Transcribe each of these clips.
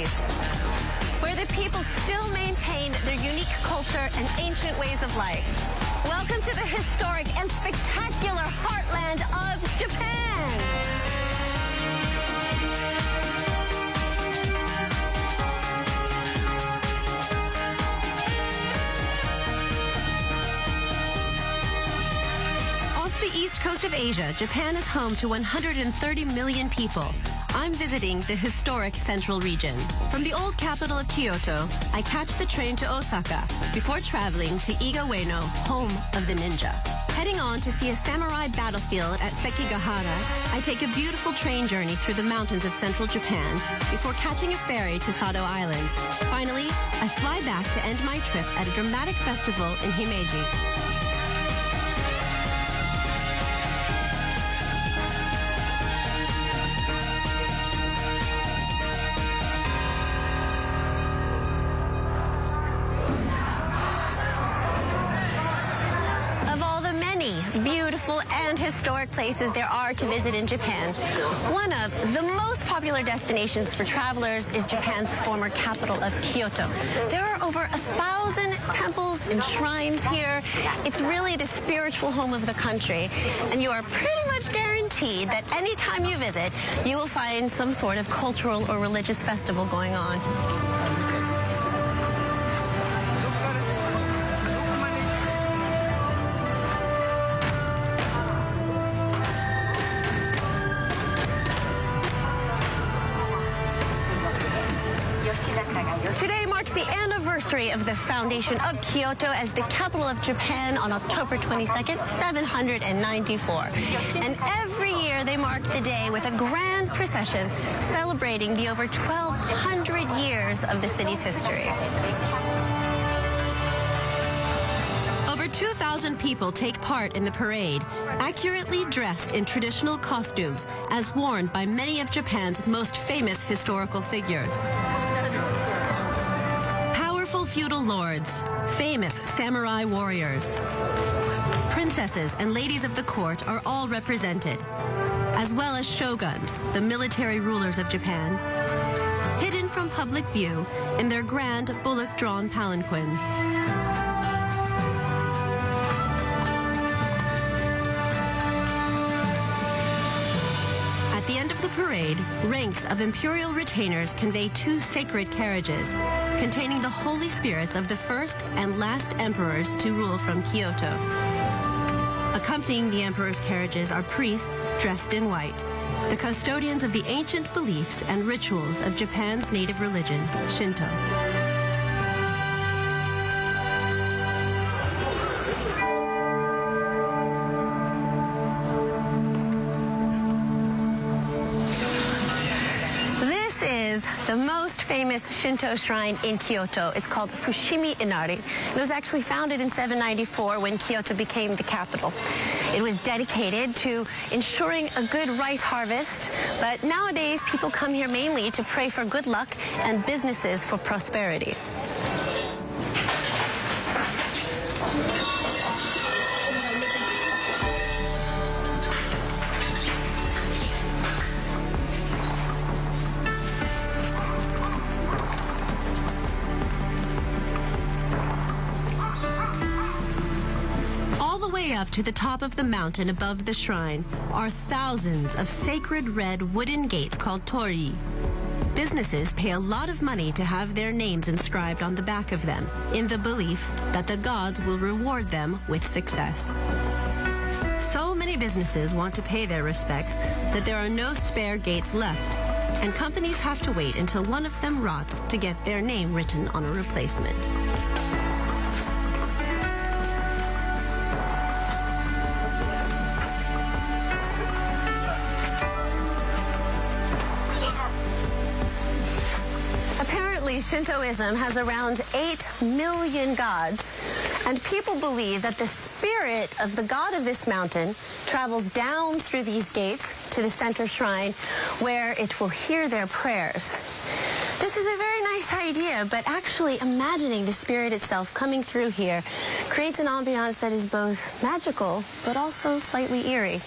place, where the people still maintain their unique culture and ancient ways of life. Welcome to the historic and spectacular heartland of Japan. The east coast of Asia, Japan is home to 130 million people. I'm visiting the historic central region. From the old capital of Kyoto, I catch the train to Osaka before traveling to Iga Ueno, home of the ninja. Heading on to see a samurai battlefield at Sekigahara, I take a beautiful train journey through the mountains of central Japan before catching a ferry to Sado Island. Finally, I fly back to end my trip at a dramatic festival in Himeji. Beautiful and historic places there are to visit in Japan. One of the most popular destinations for travelers is Japan's former capital of Kyoto. There are over 1,000 temples and shrines here. It's really the spiritual home of the country, and you are pretty much guaranteed that anytime you visit, you will find some sort of cultural or religious festival going on. Today marks the anniversary of the foundation of Kyoto as the capital of Japan on October 22nd, 794. And every year they mark the day with a grand procession celebrating the over 1,200 years of the city's history. Over 2,000 people take part in the parade, accurately dressed in traditional costumes as worn by many of Japan's most famous historical figures. Feudal lords, famous samurai warriors, princesses and ladies of the court are all represented, as well as shoguns, the military rulers of Japan, hidden from public view in their grand bullock-drawn palanquins. At the end of the parade, ranks of imperial retainers convey two sacred carriages containing the holy spirits of the first and last emperors to rule from Kyoto. Accompanying the emperor's carriages are priests dressed in white, the custodians of the ancient beliefs and rituals of Japan's native religion, Shinto. The most famous Shinto shrine in Kyoto. It's called Fushimi Inari. It was actually founded in 794 when Kyoto became the capital. It was dedicated to ensuring a good rice harvest, but nowadays people come here mainly to pray for good luck and businesses for prosperity. Up to the top of the mountain above the shrine are thousands of sacred red wooden gates called torii. Businesses pay a lot of money to have their names inscribed on the back of them, in the belief that the gods will reward them with success. So many businesses want to pay their respects that there are no spare gates left, and companies have to wait until one of them rots to get their name written on a replacement. Shintoism has around 8 million gods, and people believe that the spirit of the god of this mountain travels down through these gates to the center shrine where it will hear their prayers. This is a very nice idea, but actually imagining the spirit itself coming through here creates an ambiance that is both magical but also slightly eerie.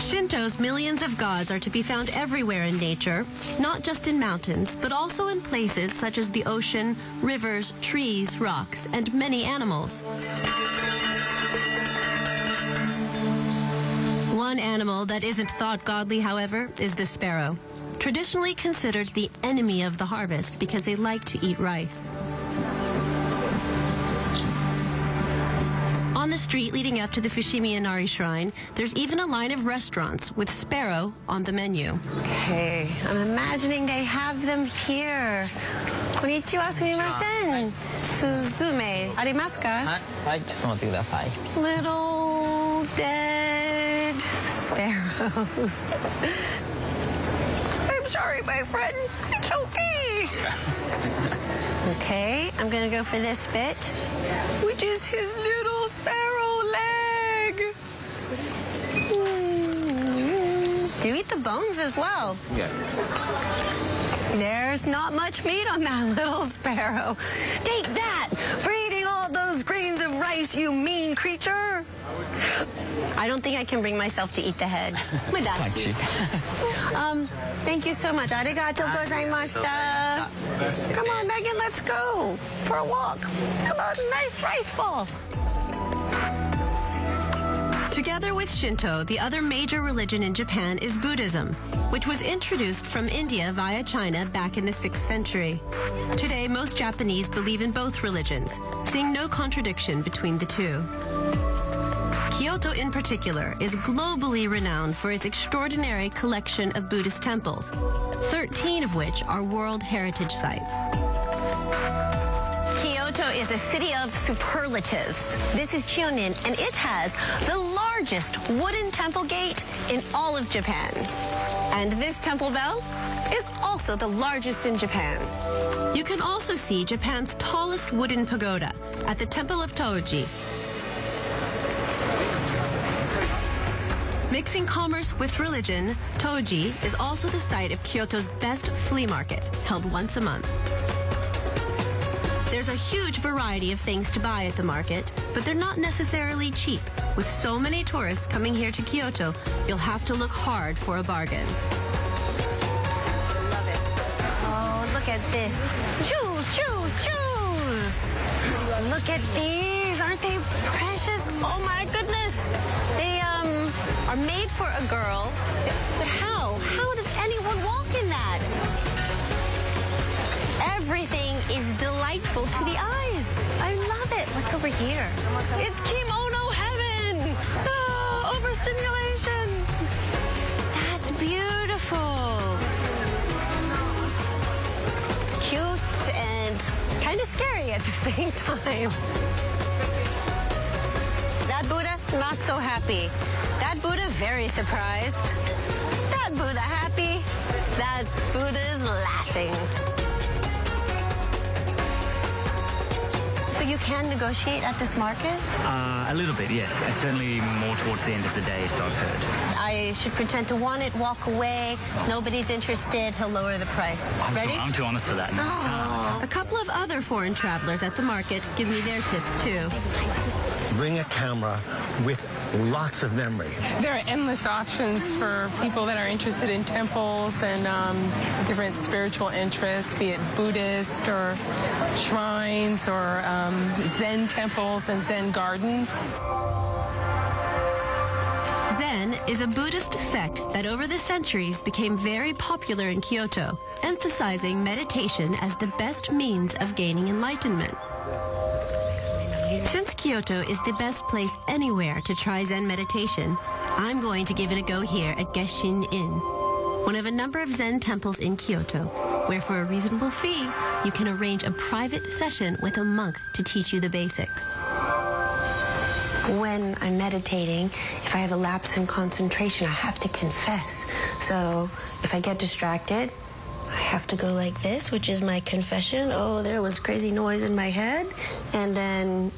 Shinto's millions of gods are to be found everywhere in nature, not just in mountains, but also in places such as the ocean, rivers, trees, rocks, and many animals. One animal that isn't thought godly, however, is the sparrow, traditionally considered the enemy of the harvest because they like to eat rice. On the street leading up to the Fushimi Inari Shrine, there's even a line of restaurants with sparrow on the menu. Okay, I'm imagining they have them here. Konnichiwa, sumimasen. Suzume, arimasu ka? Little dead sparrows. I'm sorry, my friend. It's okay. Okay, I'm gonna go for this bit, which is his little sparrow leg. Do eat the bones as well. Yeah. There's not much meat on that little sparrow. Take that for eating all those grains of rice, you mean creature. I don't think I can bring myself to eat the head. Madachi. Thank you so much. Arigatou gozaimashita. Come on, Megan, let's go for a walk. How about a nice rice ball? Together with Shinto, the other major religion in Japan is Buddhism, which was introduced from India via China back in the 6th century. Today, most Japanese believe in both religions, seeing no contradiction between the two. Kyoto in particular is globally renowned for its extraordinary collection of Buddhist temples, 13 of which are World Heritage Sites. Kyoto is a city of superlatives. This is Chionin, and it has the largest wooden temple gate in all of Japan. And this temple bell is also the largest in Japan. You can also see Japan's tallest wooden pagoda at the Temple of Toji. Mixing commerce with religion, Toji is also the site of Kyoto's best flea market, held once a month. There's a huge variety of things to buy at the market, but they're not necessarily cheap. With so many tourists coming here to Kyoto, you'll have to look hard for a bargain. Love it. Oh, look at this. Shoes, shoes, shoes. Look at these. Aren't they precious? Oh, my goodness. They are made for a girl. But how? How does anyone walk in that? Everything is delightful to the eyes. I love it. What's over here? It's kimono heaven. Oh, overstimulation. That's beautiful. Cute and kind of scary at the same time. That Buddha, not so happy. That Buddha, very surprised. That Buddha, happy. That Buddha is laughing. So you can negotiate at this market? A little bit, yes. Certainly more towards the end of the day, so I've heard. I should pretend to want it, walk away. Nobody's interested. He'll lower the price. Ready? I'm too honest for that. Oh. A couple of other foreign travelers at the market give me their tips, too. Bring a camera with lots of memory. There are endless options for people that are interested in temples and different spiritual interests, be it Buddhist or shrines or Zen temples and Zen gardens. Zen is a Buddhist sect that over the centuries became very popular in Kyoto, emphasizing meditation as the best means of gaining enlightenment. Since Kyoto is the best place anywhere to try Zen meditation, I'm going to give it a go here at Geshin Inn, one of a number of Zen temples in Kyoto, where for a reasonable fee, you can arrange a private session with a monk to teach you the basics. When I'm meditating, if I have a lapse in concentration, I have to confess. So if I get distracted, I have to go like this, which is my confession. Oh, there was crazy noise in my head. And then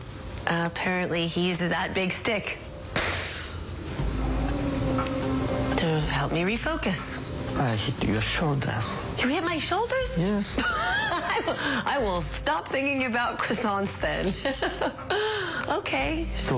apparently he uses that big stick to help me refocus. I hit your shoulders. You hit my shoulders? Yes. I will stop thinking about croissants then. Okay. So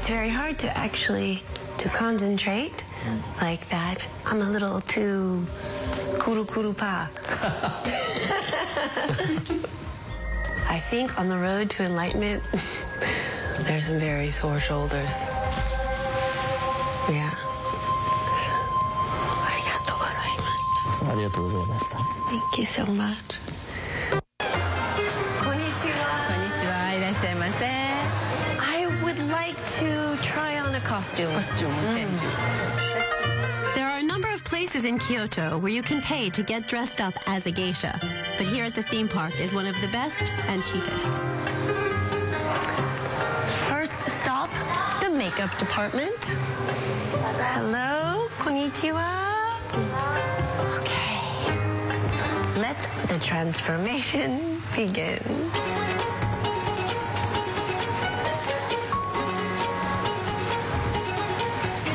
It's very hard to actually concentrate like that. I'm a little too kuru pa. I think on the road to enlightenment, there's some very sore shoulders. Yeah. Thank you so much. Konnichiwa. I would like to try on a costume. There are a number of places in Kyoto where you can pay to get dressed up as a geisha. But here at the theme park is one of the best and cheapest. First stop, the makeup department. Hello, konnichiwa. Okay. Let the transformation begin.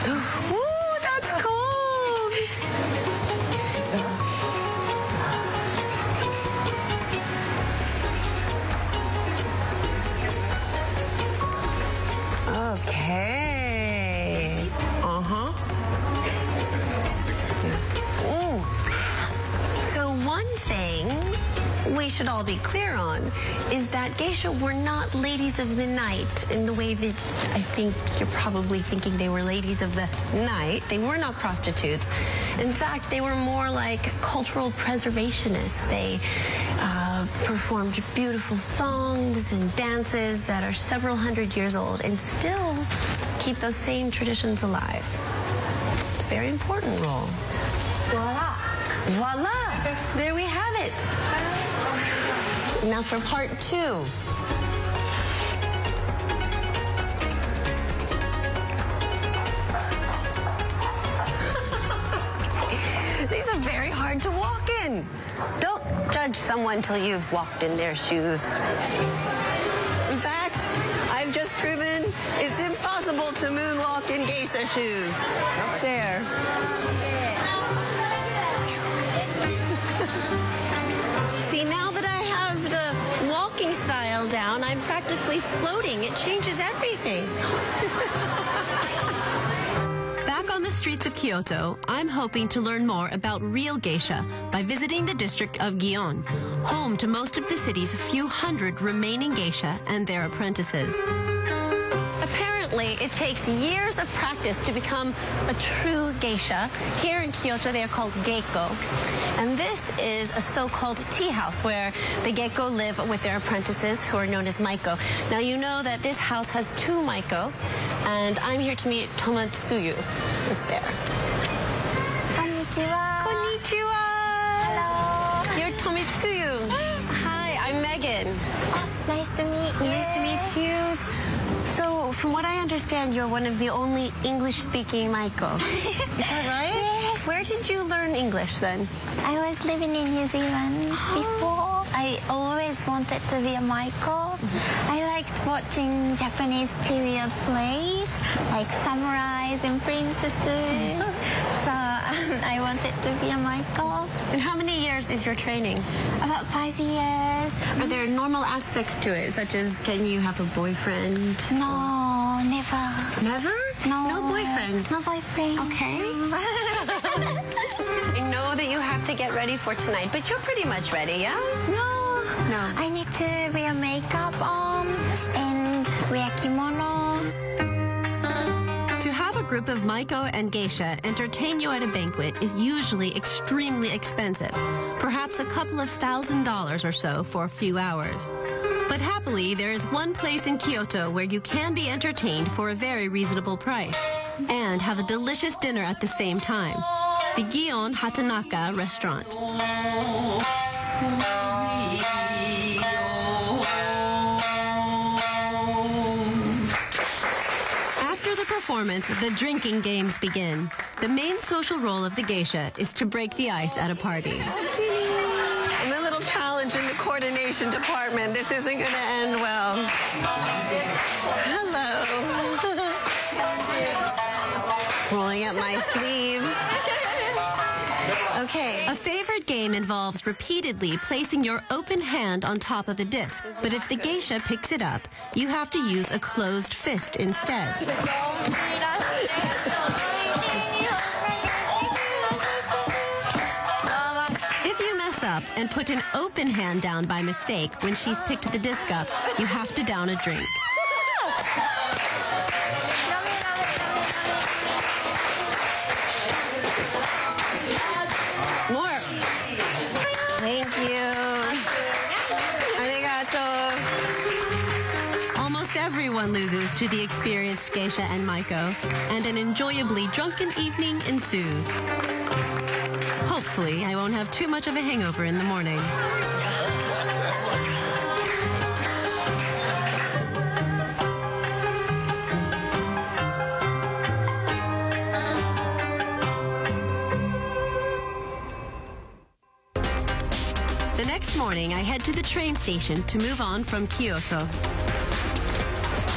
Ooh, that's cold. Okay. Ooh. So one thing we should all be clear on is that geisha were not ladies of the night in the way that I think you're probably thinking they were ladies of the night. They were not prostitutes. In fact, they were more like cultural preservationists. They performed beautiful songs and dances that are several hundred years old and still keep those same traditions alive. It's a very important role. Voila. Voila! There we have it. Now for part 2. These are very hard to walk in. Don't judge someone till you've walked in their shoes. In fact, I've just proven it's impossible to moonwalk in geisha shoes. There. See, now that I have the walking style down, I'm practically floating. It changes everything. Back on the streets of Kyoto, I'm hoping to learn more about real geisha by visiting the district of Gion, home to most of the city's few hundred remaining geisha and their apprentices. Apparently, it takes years of practice to become a true geisha. Here in Kyoto, they are called geiko. And this is a so-called tea house where the geiko live with their apprentices, who are known as maiko. Now, you know that this house has 2 maiko, and I'm here to meet Tomatsuyu. Just there. Konnichiwa. Konnichiwa. Hello. You're Tomatsuyu. Yes. Hi, I'm Megan. Nice to meet you. Nice to meet you. So, from what I understand, you're one of the only English-speaking maiko. Is that right? Yes. Where did you learn English then? I was living in New Zealand before. I always wanted to be a maiko. I liked watching Japanese period plays, like samurais and princesses. So I wanted to be a maiko. And how many years is your training? About 5 years. Are there normal aspects to it, such as can you have a boyfriend? No, never. Never? No. No boyfriend? No boyfriend. Okay. I know that you have to get ready for tonight, but you're pretty much ready, yeah? No. No. I need to wear makeup on and wear kimono. To have a group of maiko and geisha entertain you at a banquet is usually extremely expensive, perhaps a couple of $1,000s or so for a few hours. But happily, there is one place in Kyoto where you can be entertained for a very reasonable price and have a delicious dinner at the same time. The Gion Hatanaka restaurant. After the performance, the drinking games begin. The main social role of the geisha is to break the ice at a party. I'm a little challenged in the coordination department. This isn't going to end well. Hello. Rolling up my sleeves. Okay. A favorite game involves repeatedly placing your open hand on top of a disc, but if the geisha picks it up, you have to use a closed fist instead. If you mess up and put an open hand down by mistake when she's picked the disc up, you have to down a drink. More. Thank you. Arigato. Almost everyone loses to the experienced geisha and Maiko, and an enjoyably drunken evening ensues. Hopefully, I won't have too much of a hangover in the morning. The next morning, I head to the train station to move on from Kyoto.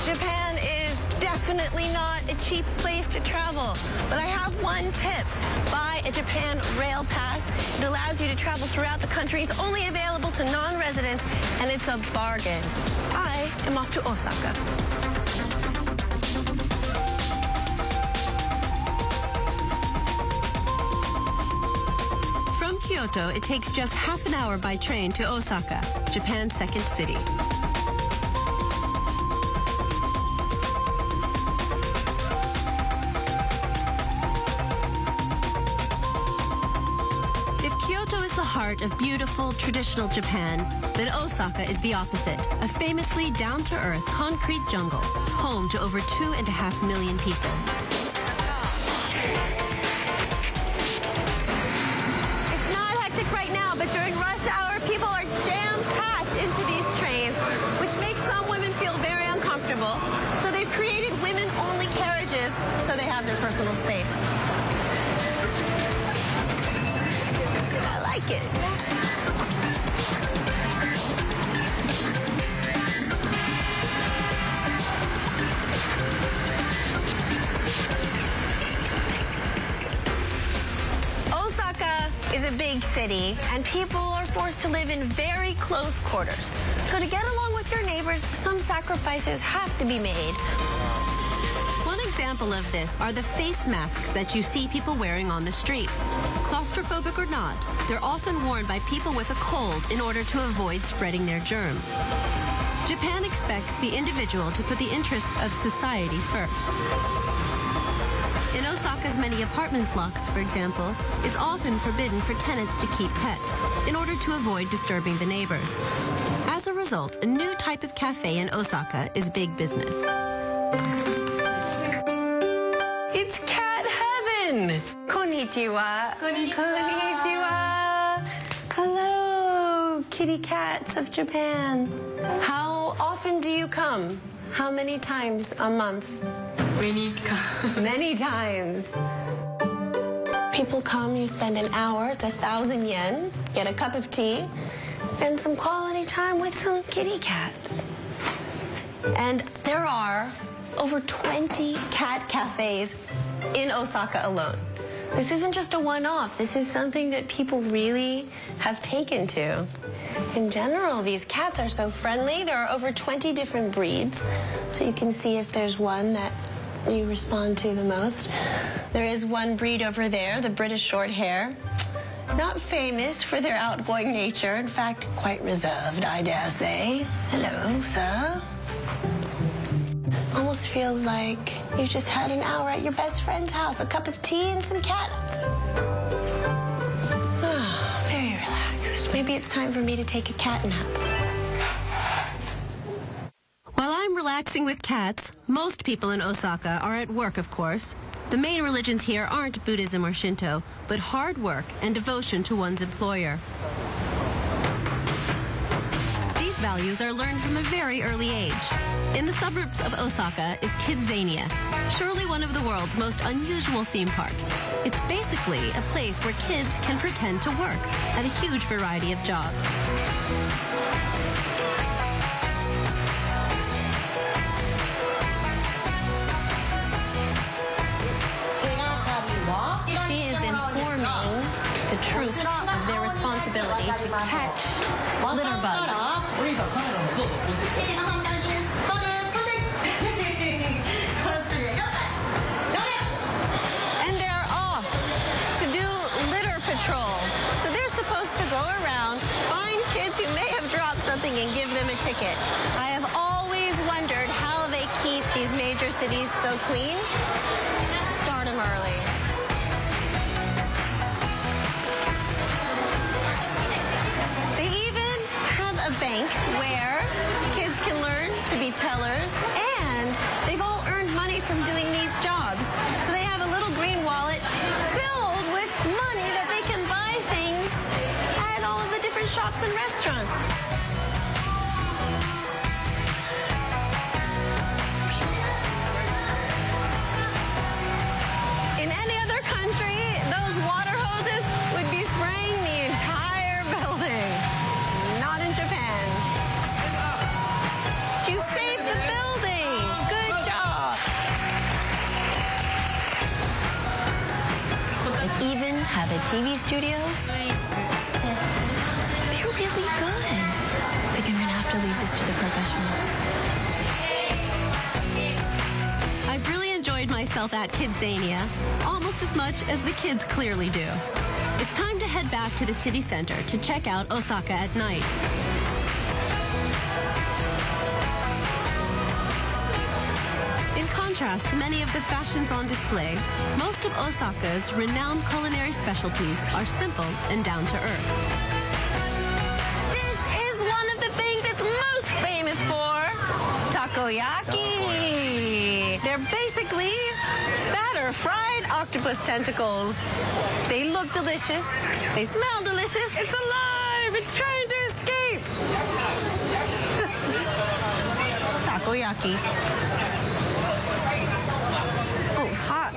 Japan is definitely not a cheap place to travel, but I have one tip. Buy a Japan Rail Pass. It allows you to travel throughout the country. It's only available to non-residents, and it's a bargain. I am off to Osaka. From Kyoto, it takes just half an hour by train to Osaka, Japan's second city. If Kyoto is the heart of beautiful, traditional Japan, then Osaka is the opposite, a famously down-to-earth concrete jungle, home to over 2.5 million people. Right now, but during rush hour, people are jam-packed into these trains, which makes some women feel very uncomfortable. So they've created women-only carriages so they have their personal space. I like it. Is a big city, and people are forced to live in very close quarters. So to get along with your neighbors, some sacrifices have to be made. One example of this are the face masks that you see people wearing on the street. Claustrophobic or not, they're often worn by people with a cold in order to avoid spreading their germs. Japan expects the individual to put the interests of society first. In Osaka's many apartment blocks, for example, it's often forbidden for tenants to keep pets in order to avoid disturbing the neighbors. As a result, a new type of cafe in Osaka is big business. It's cat heaven! Konnichiwa. Konnichiwa. Hello, kitty cats of Japan. How often do you come? How many times a month? Many times. People come, you spend an hour, it's 1,000 yen, get a cup of tea, and some quality time with some kitty cats. And there are over 20 cat cafes in Osaka alone. This isn't just a one-off. This is something that people really have taken to. In general, these cats are so friendly. There are over 20 different breeds, so you can see if there's one that you respond to the most. There is one breed over there, the British short hair. Not famous for their outgoing nature, in fact, quite reserved, I dare say. Hello, sir. Almost feels like you just had an hour at your best friend's house, a cup of tea and some cats. Ah, very relaxed. Maybe it's time for me to take a cat nap. While I'm relaxing with cats, most people in Osaka are at work, of course. The main religions here aren't Buddhism or Shinto, but hard work and devotion to one's employer. These values are learned from a very early age. In the suburbs of Osaka is Kidzania, surely one of the world's most unusual theme parks. It's basically a place where kids can pretend to work at a huge variety of jobs. She is informing the truth of their responsibility to catch litter bugs. And they're off to do litter patrol. So they're supposed to go around, find kids who may have dropped something and give them a ticket. I have always wondered how they keep these major cities so clean. Start them early. They even have a bank where kids can learn to be tellers, and they've all earned money from doing these jobs. So they have a little green wallet filled with money that they can buy things at all of the different shops and restaurants. In any other country, those water hoses would be spraying the entire building. Not in Japan. You saved the building. Good job. They even have a TV studio. They're really good. I think I'm going to have to leave this to the professionals. I've really enjoyed myself at Kidzania, almost as much as the kids clearly do. It's time to head back to the city center to check out Osaka at night. In contrast to many of the fashions on display, most of Osaka's renowned culinary specialties are simple and down to earth. This is one of the things it's most famous for, takoyaki. They're basically batter fried octopus tentacles. They look delicious. They smell delicious. It's alive. It's trying to escape. Takoyaki. Oh, hot.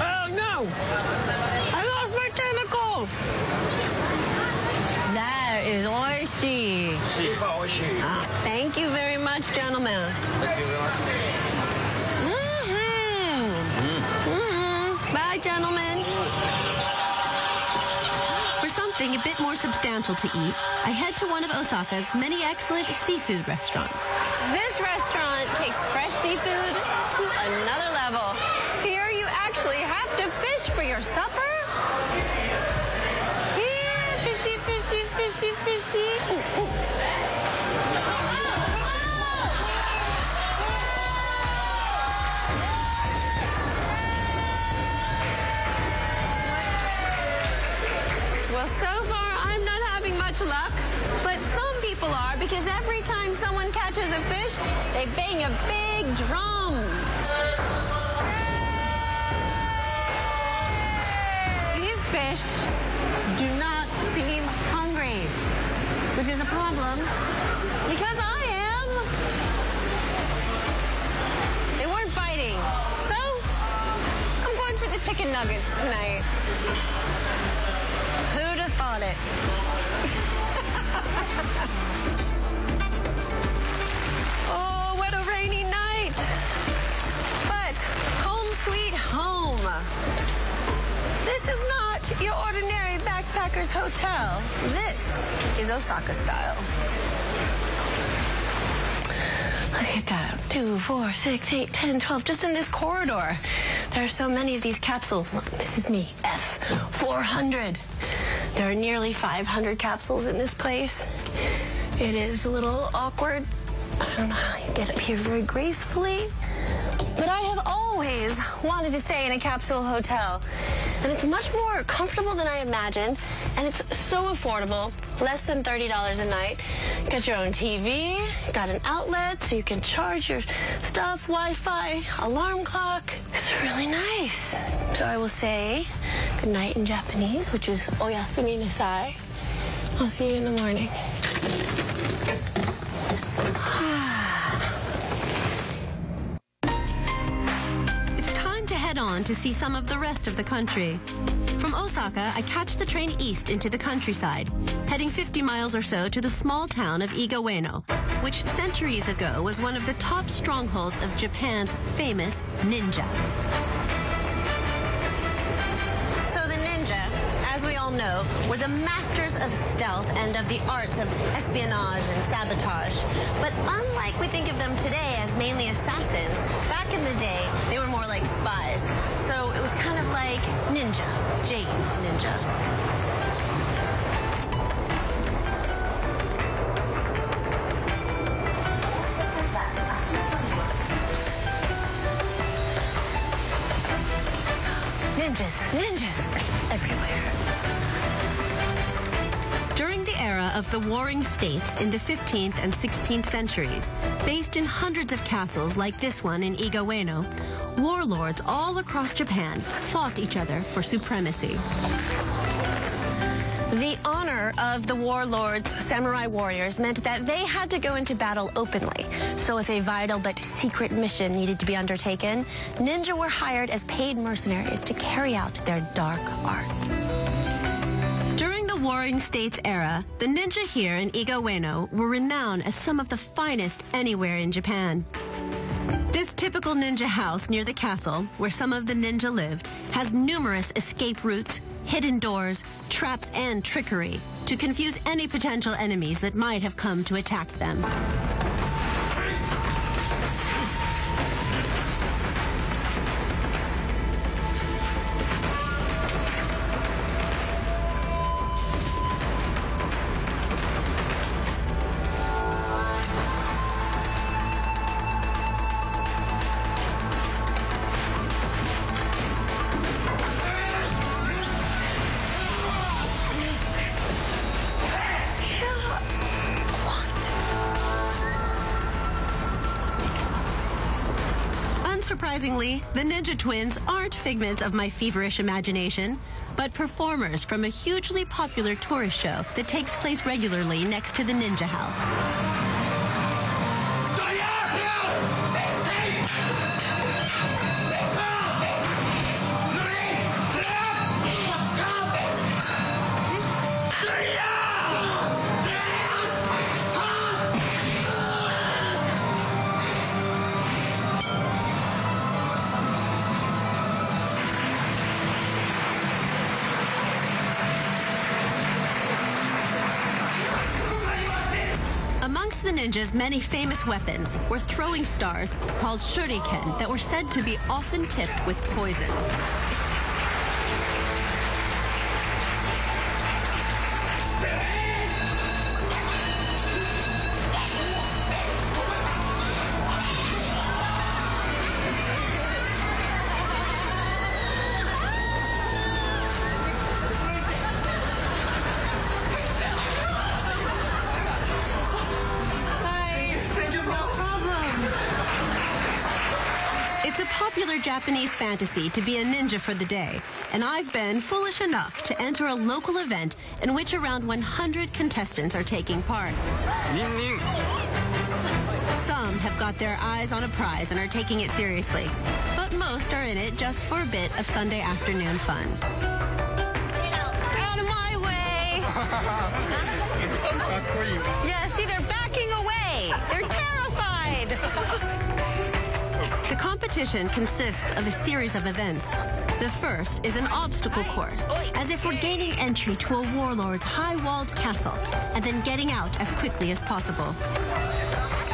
Oh, no. I lost my tentacle. That is oishi. Thank you very much, gentlemen. Thank you very much. Bye, gentlemen. For something a bit more substantial to eat, I head to one of Osaka's many excellent seafood restaurants. This restaurant takes fresh seafood to another level. Here you actually have to fish for your supper. Yeah, fishy, fishy, fishy, fishy. Ooh, ooh. Well, so far, I'm not having much luck, but some people are, because every time someone catches a fish, they bang a big drum. These fish do not seem hungry, which is a problem, because I am. They weren't biting, so I'm going for the chicken nuggets tonight. Who'd have thought it? Oh, what a rainy night. But home sweet home. This is not your ordinary backpacker's hotel. This is Osaka style. Look at that. 2, 4, 6, 8, 10, 12. Just in this corridor. There are so many of these capsules. Look, this is me. F400. There are nearly 500 capsules in this place. It is a little awkward. I don't know how you get up here very gracefully. But I have always wanted to stay in a capsule hotel. And it's much more comfortable than I imagined. And it's so affordable, less than $30 a night. Got your own TV, got an outlet so you can charge your stuff, Wi-Fi, alarm clock. It's really nice. So I will say good night in Japanese, which is oyasumi nasai. I'll see you in the morning. It's time to head on to see some of the rest of the country. From Osaka, I catch the train east into the countryside, heading 50 miles or so to the small town of Igaweno, which centuries ago was one of the top strongholds of Japan's famous ninja. So the ninja, as we all know, were the masters of stealth and of the arts of espionage and sabotage. But unlike we think of them today as mainly assassins, back in the day, they were more like spies. So it was kind of like Ninja, James Ninja. Ninjas everywhere. During the era of the Warring States in the 15th and 16th centuries, based in hundreds of castles like this one in Iga Ueno, warlords all across Japan fought each other for supremacy. The honor of the warlords, samurai warriors, meant that they had to go into battle openly. So if a vital but secret mission needed to be undertaken, ninja were hired as paid mercenaries to carry out their dark arts. During the Warring States era, the ninja here in Iga Ueno were renowned as some of the finest anywhere in Japan. This typical ninja house near the castle, where some of the ninja lived, has numerous escape routes, hidden doors, traps, and trickery to confuse any potential enemies that might have come to attack them. Unsurprisingly, the Ninja Twins aren't figments of my feverish imagination, but performers from a hugely popular tourist show that takes place regularly next to the Ninja House. Amongst the ninjas' many famous weapons were throwing stars called shuriken that were said to be often tipped with poison. It's a popular Japanese fantasy to be a ninja for the day, and I've been foolish enough to enter a local event in which around 100 contestants are taking part. Some have got their eyes on a prize and are taking it seriously, but most are in it just for a bit of Sunday afternoon fun. Out of my way! Yeah, see, they're backing away. They're terrified. The competition consists of a series of events. The first is an obstacle course, as if we're gaining entry to a warlord's high-walled castle and then getting out as quickly as possible.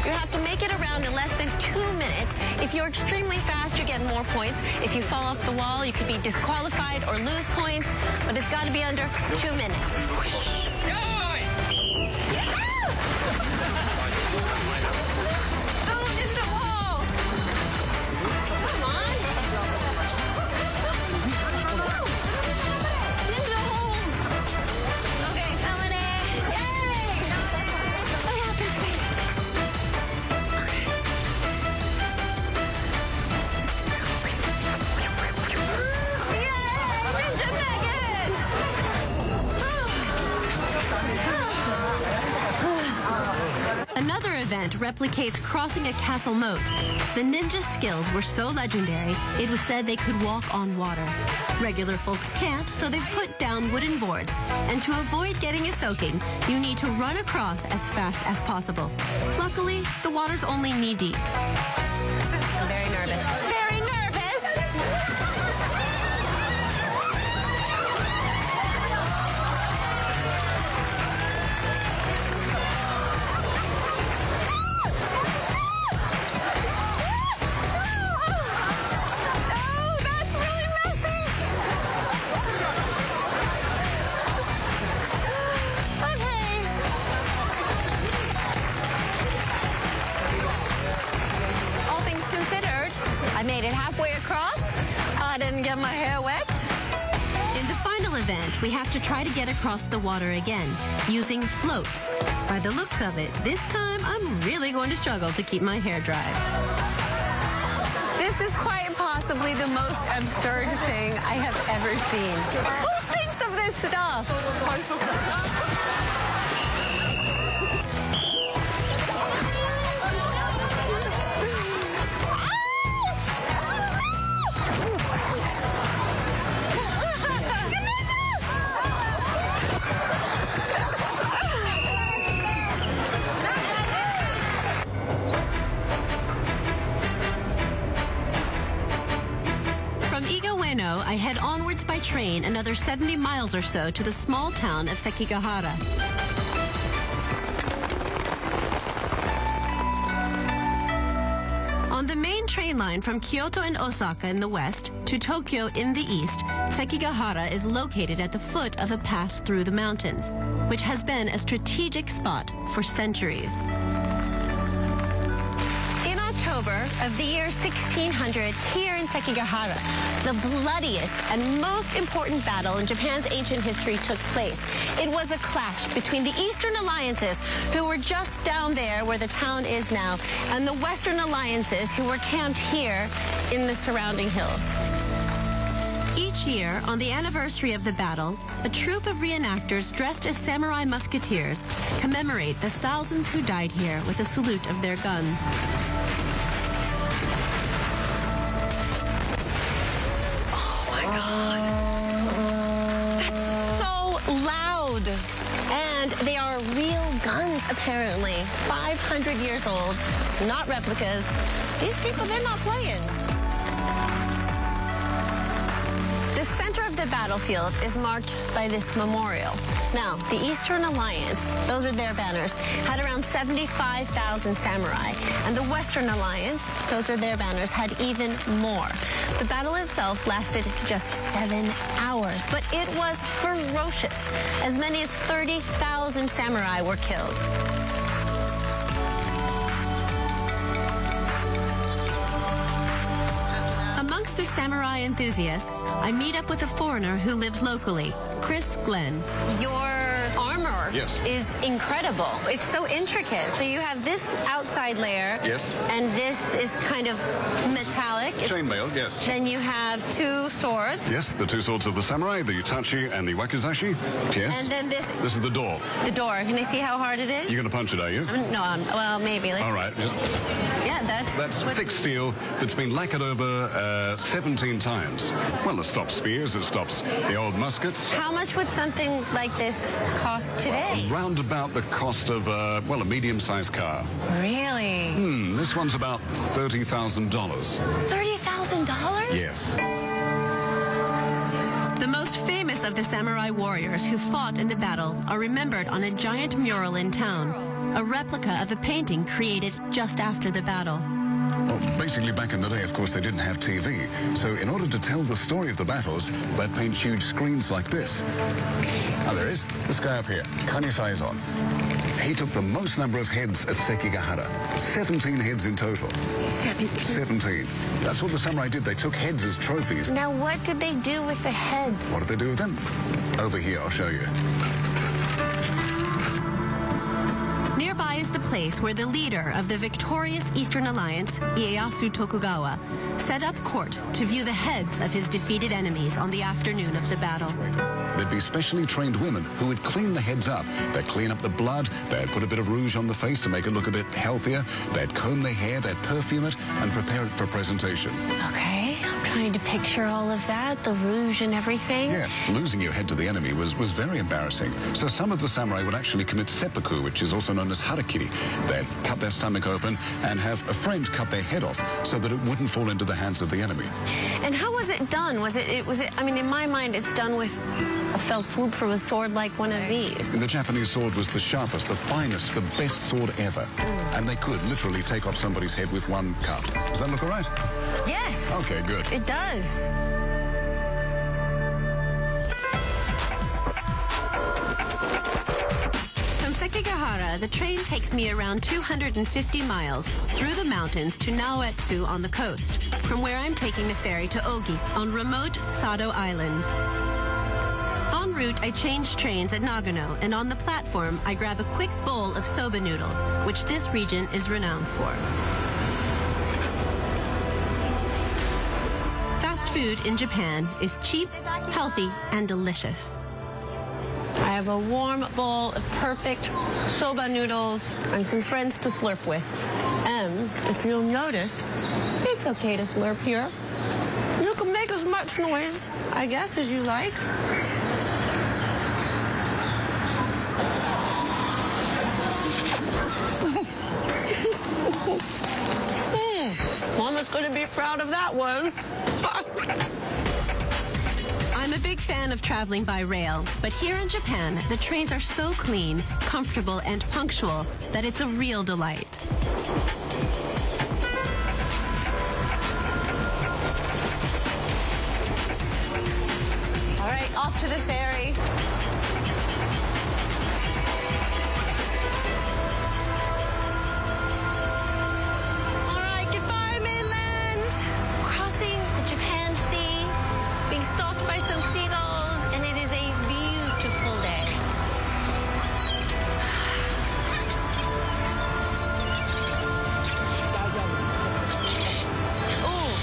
You have to make it around in less than 2 minutes. If you're extremely fast, you get more points. If you fall off the wall, you could be disqualified or lose points, but it's got to be under 2 minutes. Another event replicates crossing a castle moat. The ninjas' skills were so legendary, it was said they could walk on water. Regular folks can't, so they've put down wooden boards, and to avoid getting a soaking, you need to run across as fast as possible. Luckily, the water's only knee-deep. I'm very nervous. Very nervous! my hair wet? In the final event, we have to try to get across the water again, using floats. By the looks of it, this time I'm really going to struggle to keep my hair dry. This is quite possibly the most absurd thing I have ever seen. Who thinks of this stuff? I head onwards by train another 70 miles or so to the small town of Sekigahara. On the main train line from Kyoto and Osaka in the west to Tokyo in the east, Sekigahara is located at the foot of a pass through the mountains, which has been a strategic spot for centuries. October of the year 1600, here in Sekigahara, the bloodiest and most important battle in Japan's ancient history took place. It was a clash between the Eastern Alliances, who were just down there where the town is now, and the Western Alliances, who were camped here in the surrounding hills. Each year, on the anniversary of the battle, a troupe of reenactors dressed as samurai musketeers commemorate the thousands who died here with a salute of their guns. And they are real guns, apparently. 500 years old, not replicas. These people, they're not playing. The center of the battlefield is marked by this memorial. Now, the Eastern Alliance, those are their banners, had around 75,000 samurai. And the Western Alliance, those are their banners, had even more. The battle itself lasted just 7 hours, but it was ferocious. As many as 30,000 samurai were killed. Amongst the samurai enthusiasts, I meet up with a foreigner who lives locally, Chris Glenn. Your armor is incredible. It's so intricate. So you have this outside layer. Yes. And this is kind of metallic. Chainmail, yes. Then you have 2 swords. Yes, the 2 swords of the samurai, the itachi and the wakizashi. Yes. And then this is the door. The door. Can I see how hard it is? You're going to punch it, are you? No, well, maybe. All right. Yeah, that's thick steel that's been lacquered over 17 times. Well, it stops spears, it stops the old muskets. How much would something like this cost today? Round about the cost of, well, a medium-sized car. Really? This one's about $30,000. $30,000? Yes. The most famous of the samurai warriors who fought in the battle are remembered on a giant mural in town, a replica of a painting created just after the battle. Well, basically back in the day, of course, they didn't have TV. So in order to tell the story of the battles, they'd paint huge screens like this. Oh, there is. This guy up here, Kani-Saizon. He took the most number of heads at Sekigahara. 17 heads in total. 17. That's what the samurai did. They took heads as trophies. Now, what did they do with the heads? What did they do with them? Over here, I'll show you. Nearby is the place where the leader of the victorious Eastern Alliance, Ieyasu Tokugawa, set up court to view the heads of his defeated enemies on the afternoon of the battle. There'd be specially trained women who would clean the heads up. They'd clean up the blood, they'd put a bit of rouge on the face to make it look a bit healthier, they'd comb their hair, they'd perfume it, and prepare it for presentation. Okay, I'm trying to picture all of that, the rouge and everything. Yes, losing your head to the enemy was very embarrassing. So some of the samurai would actually commit seppuku, which is also known as harakiri. They'd cut their stomach open and have a friend cut their head off so that it wouldn't fall into the hands of the enemy. And how was it done? Was it, I mean, in my mind, it's done with a fell swoop from a sword like one of these. The Japanese sword was the sharpest, the finest, the best sword ever. And they could literally take off somebody's head with one cut. Does that look all right? Yes. Okay, good. It does. From Sekigahara, the train takes me around 250 miles through the mountains to Naoetsu on the coast, from where I'm taking the ferry to Ogi on remote Sado Island. En route, I change trains at Nagano, and on the platform, I grab a quick bowl of soba noodles, which this region is renowned for. Fast food in Japan is cheap, healthy, and delicious. I have a warm bowl of perfect soba noodles and some friends to slurp with. And if you'll notice, it's okay to slurp here. You can make as much noise, I guess, as you like. Mama's going to be proud of that one. I'm a big fan of traveling by rail, but here in Japan, the trains are so clean, comfortable, and punctual that it's a real delight. All right, off to the ferry. All right, goodbye, mainland. Crossing the Japan Sea, being stalked by some seagulls, and it is a beautiful day. Oh,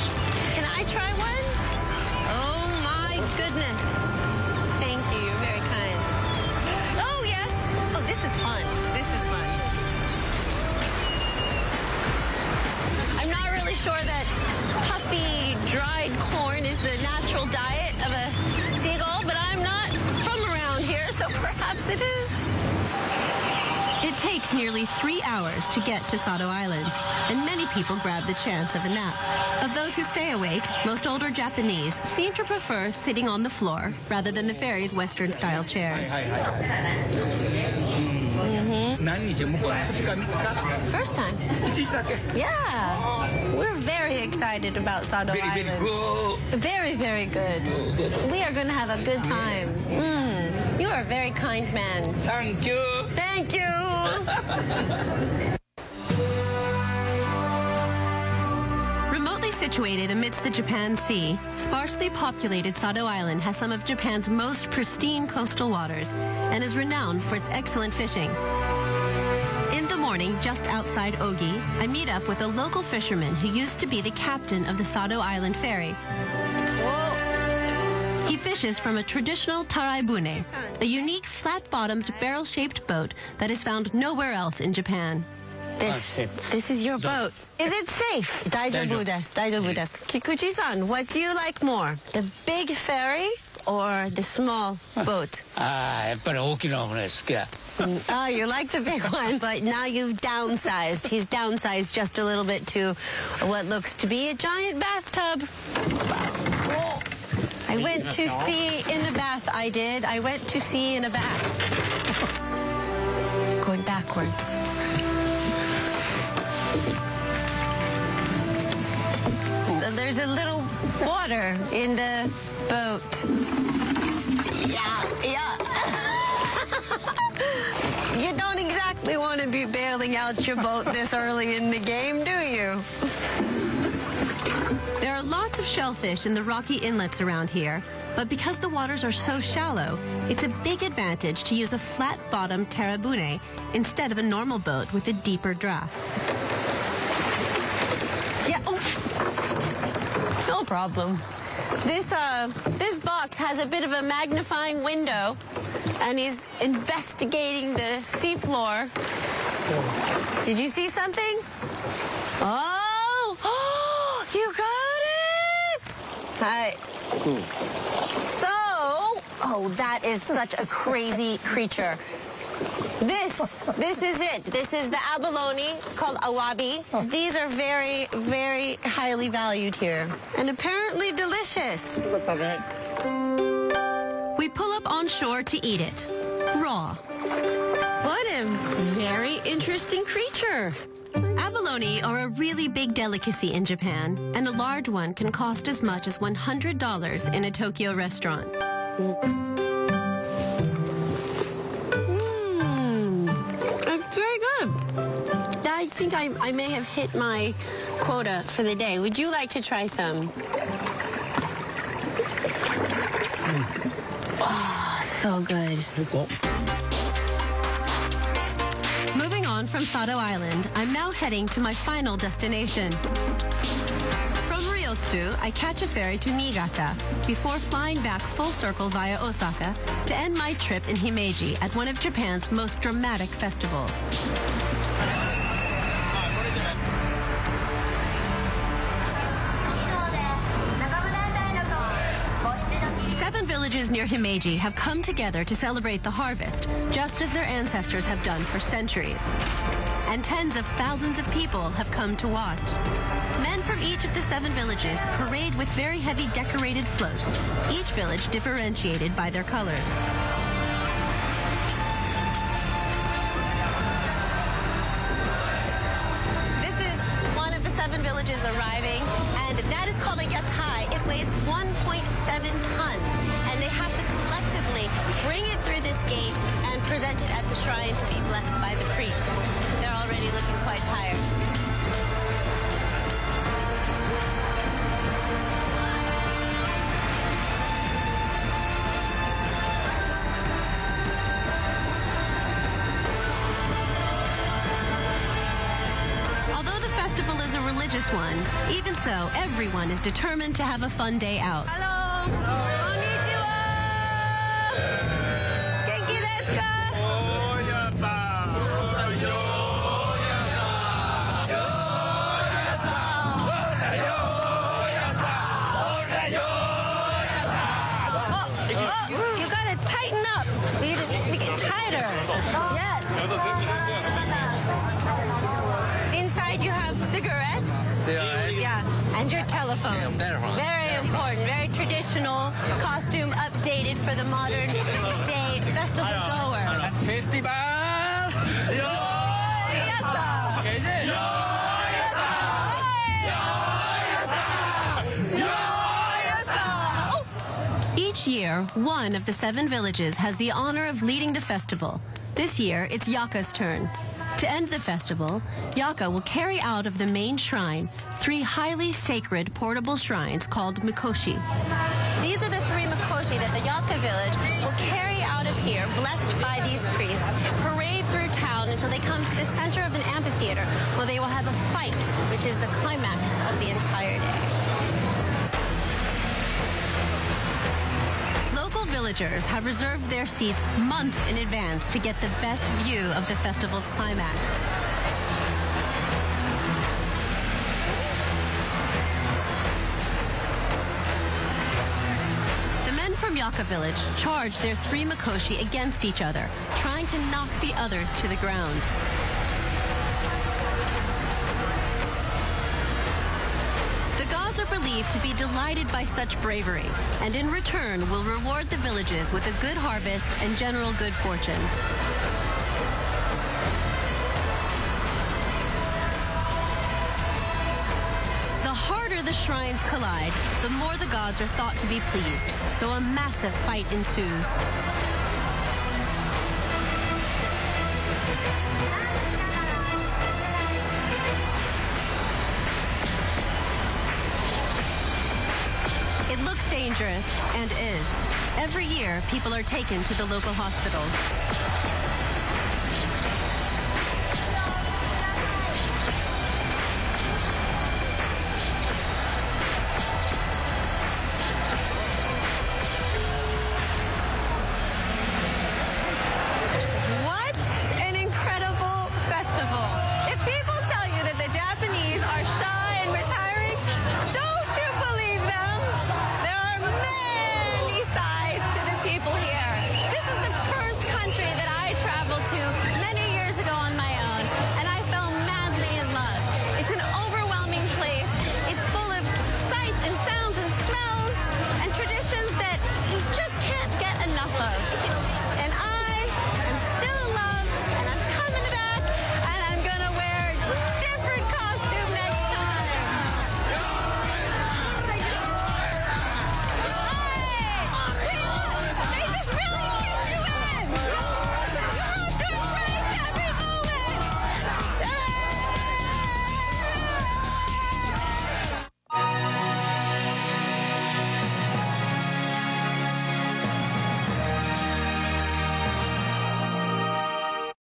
can I try one? Oh my goodness. Thank you, you're very kind. Oh yes. Oh, this is fun. This is fun. I'm not really sure that puffy, dried corn is the natural diet of a seagull, but I'm not from around here, so perhaps it is. It takes nearly 3 hours to get to Sado Island, and many people grab the chance of a nap. Of those who stay awake, most older Japanese seem to prefer sitting on the floor rather than the ferry's Western-style chairs. First time. Yeah. We're very excited about Sado Island. Very, very good. We are going to have a good time. You are a very kind man. Thank you. Thank you. Remotely situated amidst the Japan Sea, sparsely populated Sado Island has some of Japan's most pristine coastal waters and is renowned for its excellent fishing. In the morning, just outside Ogi, I meet up with a local fisherman who used to be the captain of the Sado Island ferry. He fishes from a traditional taraibune, a unique flat-bottomed barrel-shaped boat that is found nowhere else in Japan. This is your boat. Is it safe? Daijoubu desu. Daijoubu desu. Kikuchi-san, what do you like more? The big ferry or the small boat? Oh, you like the big one, but now you've downsized. He's downsized just a little bit to what looks to be a giant bathtub. I went to sea in a bath, I did. I went to sea in a bath. Going backwards. There's a little water in the boat. Yeah. You don't exactly want to be bailing out your boat this early in the game, do you? There are lots of shellfish in the rocky inlets around here, but because the waters are so shallow, it's a big advantage to use a flat-bottomed tarabune instead of a normal boat with a deeper draft. Yeah. Oh. No problem. This box has a bit of a magnifying window, and he's investigating the seafloor. Did you see something? Oh! You got it! Hi. So, that is such a crazy creature. This is it. This is the abalone called awabi. These are very, very highly valued here. And apparently delicious. We pull up on shore to eat it, raw. What a very interesting creature. Abalone are a really big delicacy in Japan, and a large one can cost as much as $100 in a Tokyo restaurant. Very good. I think I may have hit my quota for the day. Would you like to try some? Oh, so good. Moving on from Sado Island, I'm now heading to my final destination. From Ryotsu, I catch a ferry to Niigata before flying back full circle via Osaka to end my trip in Himeji at one of Japan's most dramatic festivals. 7 villages near Himeji have come together to celebrate the harvest, just as their ancestors have done for centuries. And tens of thousands of people have come to watch. Men from each of the 7 villages parade with very heavy decorated floats, each village differentiated by their colors. This is one of the 7 villages arriving, and that is called a yatai. It weighs 1.7 tons, and they have to collectively bring it through this gate and present it at the shrine to be blessed by the priest. They're already looking quite tired. Although the festival is a religious one, even so, everyone is determined to have a fun day out. Hello! Konnichiwa! Genki desu ka? Oh, you gotta tighten up. You get tighter. Yes. Inside you have cigarettes. Yeah, and your telephone. Very important, very traditional, costume updated for the modern day festival goer. Festival! Each year, one of the 7 villages has the honor of leading the festival. This year, it's Yaka's turn. To end the festival, Yaka will carry out of the main shrine 3 highly sacred portable shrines called mikoshi. These are the 3 mikoshi that the Yaka village will carry out of here, blessed by these priests, parade through town until they come to the center of an amphitheater where they will have a fight, which is the climax of the entire day. Local villagers have reserved their seats months in advance to get the best view of the festival's climax. The men from Yaka village charge their 3 mikoshi against each other, trying to knock the others to the ground. The gods are believed to be delighted by such bravery, and in return will reward the villages with a good harvest and general good fortune. The harder the shrines collide, the more the gods are thought to be pleased, so a massive fight ensues. It looks dangerous, and is. Every year, people are taken to the local hospital.